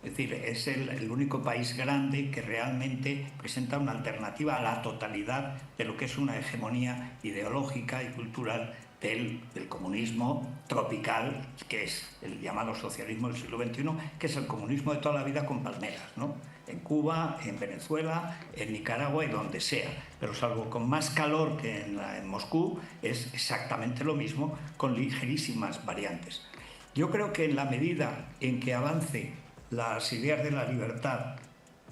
Es decir, es el único país grande que realmente presenta una alternativa a la totalidad de lo que es una hegemonía ideológica y cultural del comunismo tropical, que es el llamado socialismo del siglo XXI, que es el comunismo de toda la vida con palmeras, ¿no? En Cuba, en Venezuela, en Nicaragua y donde sea. Pero salvo con más calor que en Moscú, es exactamente lo mismo, con ligerísimas variantes. Yo creo que en la medida en que avance las ideas de la libertad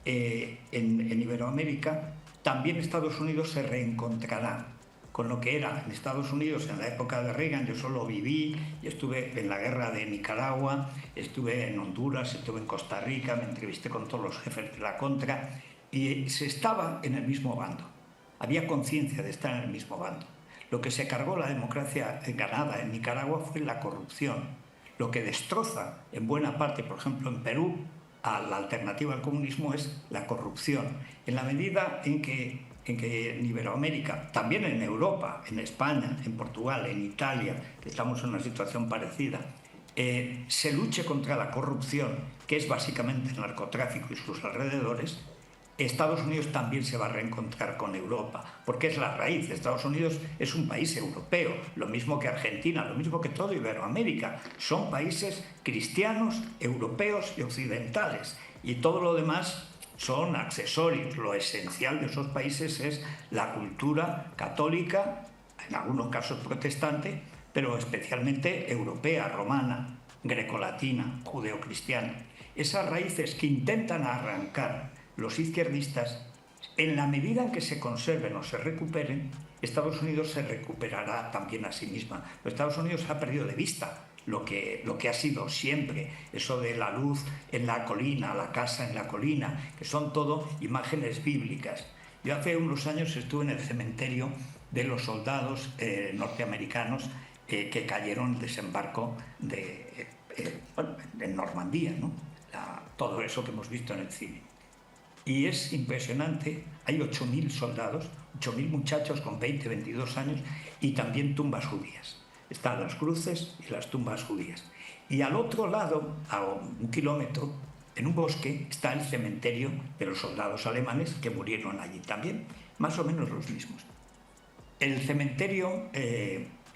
en Iberoamérica, también Estados Unidos se reencontrará con lo que era en Estados Unidos en la época de Reagan. Yo solo viví y estuve en la guerra de Nicaragua, estuve en Honduras, estuve en Costa Rica, me entrevisté con todos los jefes de la contra y se estaba en el mismo bando. Había conciencia de estar en el mismo bando. Lo que se cargó la democracia ganada en Nicaragua fue la corrupción. Lo que destroza en buena parte, por ejemplo, en Perú, a la alternativa al comunismo es la corrupción. En la medida en que en Iberoamérica, también en Europa, en España, en Portugal, en Italia, que estamos en una situación parecida, se luche contra la corrupción, que es básicamente el narcotráfico y sus alrededores, Estados Unidos también se va a reencontrar con Europa, porque es la raíz. Estados Unidos es un país europeo, lo mismo que Argentina, lo mismo que todo Iberoamérica. Son países cristianos, europeos y occidentales, y todo lo demás son accesorios. Lo esencial de esos países es la cultura católica, en algunos casos protestante, pero especialmente europea, romana, grecolatina, judeocristiana. Esas raíces que intentan arrancar los izquierdistas, en la medida en que se conserven o se recuperen, Estados Unidos se recuperará también a sí misma. Pero Estados Unidos ha perdido de vista lo que ha sido siempre, eso de la luz en la colina, la casa en la colina, que son todo imágenes bíblicas. Yo hace unos años estuve en el cementerio de los soldados norteamericanos que cayeron en el desembarco en Normandía, ¿no? Todo eso que hemos visto en el cine. Y es impresionante, hay 8.000 soldados, 8.000 muchachos con 20, 22 años y también tumbas judías. Están las cruces y las tumbas judías. Y al otro lado, a 1 kilómetro, en un bosque, está el cementerio de los soldados alemanes que murieron allí también, más o menos los mismos. El cementerio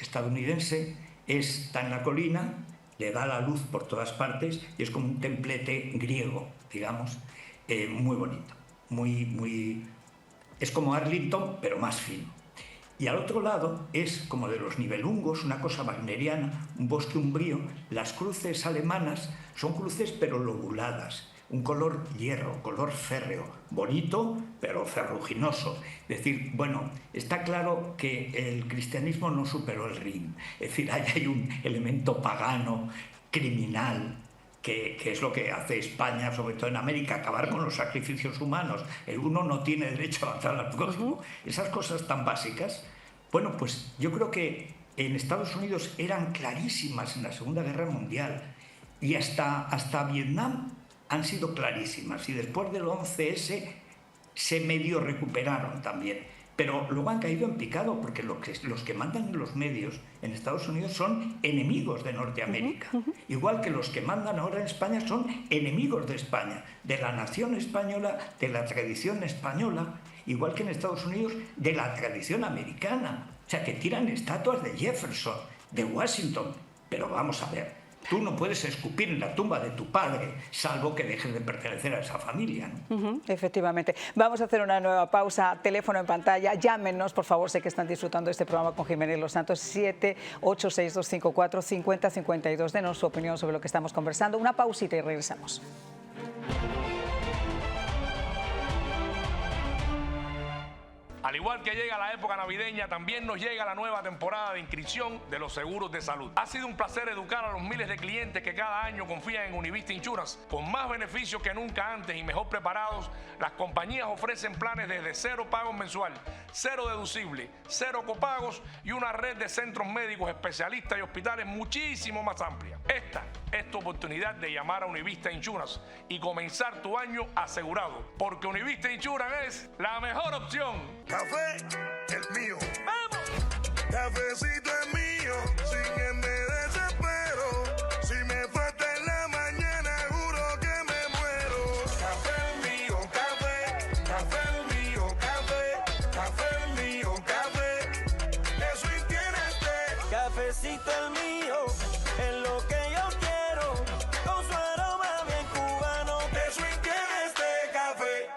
estadounidense está en la colina, le da la luz por todas partes y es como un templete griego, digamos, muy bonito, es como Arlington, pero más fino. Y al otro lado es como de los Nibelungos, una cosa wagneriana, un bosque umbrío. Las cruces alemanas son cruces pero lobuladas, un color hierro, color férreo, bonito pero ferruginoso. Es decir, bueno, está claro que el cristianismo no superó el Rin. Es decir, ahí hay un elemento pagano, criminal, que es lo que hace España, sobre todo en América, acabar con los sacrificios humanos. El uno no tiene derecho a matar al prójimo. Esas cosas tan básicas, bueno, pues yo creo que en Estados Unidos eran clarísimas en la Segunda Guerra Mundial y hasta Vietnam han sido clarísimas, y después del 11S se medio recuperaron también. Pero luego han caído en picado porque los que mandan en los medios en Estados Unidos son enemigos de Norteamérica. Igual que los que mandan ahora en España son enemigos de España, de la nación española, de la tradición española, igual que en Estados Unidos de la tradición americana. O sea, que tiran estatuas de Jefferson, de Washington. Pero vamos a ver, tú no puedes escupir en la tumba de tu padre, salvo que dejes de pertenecer a esa familia, ¿no? Efectivamente. Vamos a hacer una nueva pausa. Teléfono en pantalla. Llámenos, por favor. Sé que están disfrutando de este programa con Jiménez Los Santos. 786-254-5052. Denos su opinión sobre lo que estamos conversando. Una pausita y regresamos. Al igual que llega la época navideña, también nos llega la nueva temporada de inscripción de los seguros de salud. Ha sido un placer educar a los miles de clientes que cada año confían en Univista Insurance. Con más beneficios que nunca antes y mejor preparados, las compañías ofrecen planes desde 0 pagos mensual, 0 deducible, 0 copagos y una red de centros médicos, especialistas y hospitales muchísimo más amplia. Esta es tu oportunidad de llamar a Univista Insurance y comenzar tu año asegurado, porque Univista Insurance es la mejor opción. Café, el mío. ¡Vamos! Cafecito es mío, sin que me desespero. Si me falta en la mañana, juro que me muero. Café el mío, café el mío, café el mío, café. Eso y tiene té. Cafecito el mío, es lo que yo quiero, con su aroma bien cubano. Eso y tiene té, café.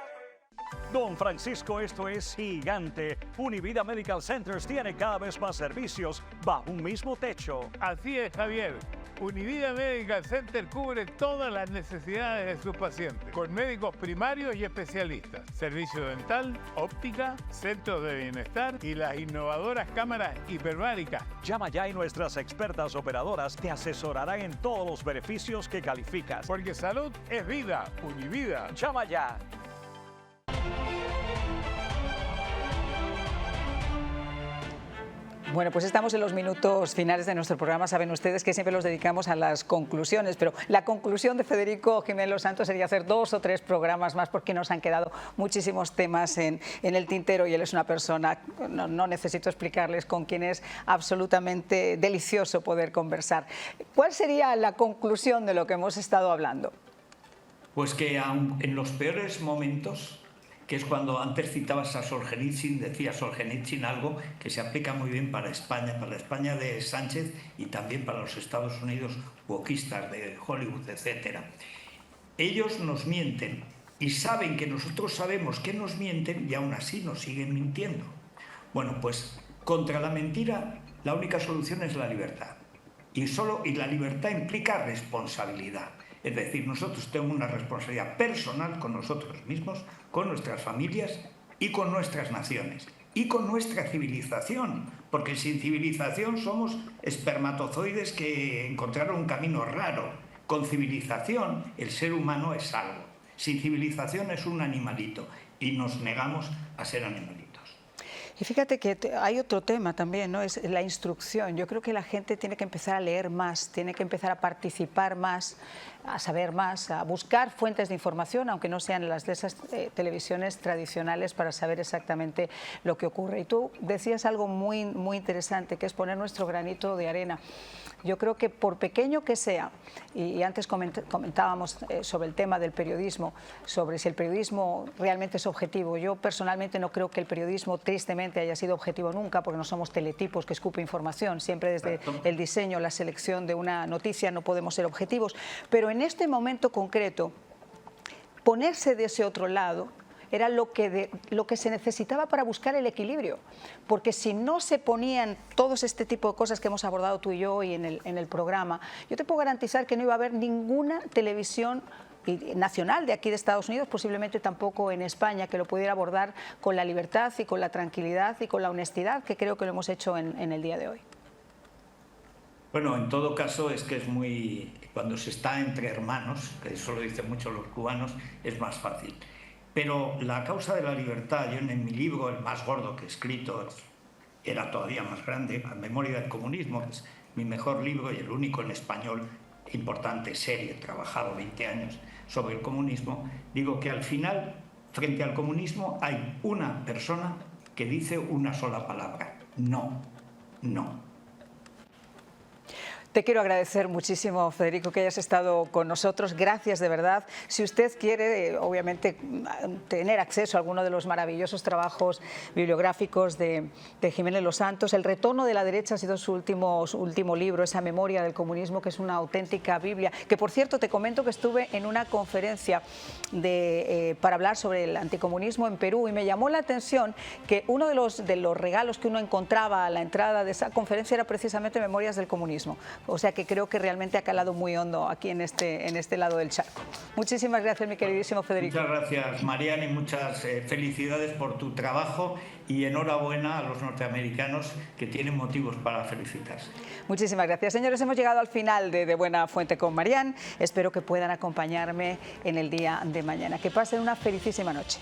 Don Francisco, esto es gigante. Univida Medical Centers tiene cada vez más servicios bajo un mismo techo. Así es, Javier. Univida Medical Center cubre todas las necesidades de sus pacientes, con médicos primarios y especialistas, servicio dental, óptica, centros de bienestar y las innovadoras cámaras hiperbáricas. Llama ya y nuestras expertas operadoras te asesorarán en todos los beneficios que calificas. Porque salud es vida. Univida. Llama ya. Bueno, pues estamos en los minutos finales de nuestro programa. Saben ustedes que siempre los dedicamos a las conclusiones, pero la conclusión de Federico Jiménez Los Santos sería hacer 2 o 3 programas más, porque nos han quedado muchísimos temas en el tintero y él es una persona, no necesito explicarles, con quien es absolutamente delicioso poder conversar. ¿Cuál sería la conclusión de lo que hemos estado hablando? Pues que aun en los peores momentos, que es cuando antes citabas a Solzhenitsyn, decía Solzhenitsyn algo que se aplica muy bien para la España de Sánchez y también para los Estados Unidos wokistas de Hollywood, etc. Ellos nos mienten y saben que nosotros sabemos que nos mienten y aún así nos siguen mintiendo. Bueno, pues contra la mentira la única solución es la libertad. Y la libertad implica responsabilidad. Es decir, nosotros tenemos una responsabilidad personal con nosotros mismos, con nuestras familias y con nuestras naciones. Y con nuestra civilización, porque sin civilización somos espermatozoides que encontraron un camino raro. Con civilización el ser humano es algo. Sin civilización es un animalito y nos negamos a ser animalitos. Y fíjate que hay otro tema también, ¿no? Es la instrucción. Yo creo que la gente tiene que empezar a leer más, tiene que empezar a participar más, a saber más, a buscar fuentes de información, aunque no sean las de esas televisiones tradicionales, para saber exactamente lo que ocurre. Y tú decías algo muy, muy interesante, que es poner nuestro granito de arena. Yo creo que por pequeño que sea, y antes comentábamos sobre el tema del periodismo, sobre si el periodismo realmente es objetivo. Yo personalmente no creo que el periodismo tristemente haya sido objetivo nunca, porque no somos teletipos que escupen información. Siempre desde el diseño, la selección de una noticia no podemos ser objetivos. Pero en este momento concreto, ponerse de ese otro lado, era lo que se necesitaba para buscar el equilibrio, porque si no se ponían todos este tipo de cosas que hemos abordado tú y yo hoy en el programa, yo te puedo garantizar que no iba a haber ninguna televisión nacional de aquí de Estados Unidos, posiblemente tampoco en España, que lo pudiera abordar con la libertad y con la tranquilidad y con la honestidad que creo que lo hemos hecho en el día de hoy. Bueno, en todo caso es que es muy... Cuando se está entre hermanos, que eso lo dicen mucho los cubanos, es más fácil. Pero la causa de la libertad, yo en mi libro, el más gordo que he escrito, era todavía más grande, La memoria del comunismo, que es mi mejor libro y el único en español importante, serio, trabajado 20 años sobre el comunismo, digo que al final, frente al comunismo, hay una persona que dice una sola palabra: no, no. Te quiero agradecer muchísimo, Federico, que hayas estado con nosotros. Gracias, de verdad. Si usted quiere, obviamente, tener acceso a alguno de los maravillosos trabajos bibliográficos de Jiménez Los Santos, El retorno de la derecha ha sido su último libro, esa memoria del comunismo, que es una auténtica Biblia. Que, por cierto, te comento que estuve en una conferencia para hablar sobre el anticomunismo en Perú y me llamó la atención que uno de los regalos que uno encontraba a la entrada de esa conferencia era precisamente Memorias del comunismo. O sea que creo que realmente ha calado muy hondo aquí en este lado del charco. Muchísimas gracias, mi queridísimo Federico. Muchas gracias, Marian, y muchas felicidades por tu trabajo y enhorabuena a los norteamericanos que tienen motivos para felicitarse. Muchísimas gracias. Señores, hemos llegado al final de Buena Fuente con Marian. Espero que puedan acompañarme en el día de mañana. Que pasen una felicísima noche.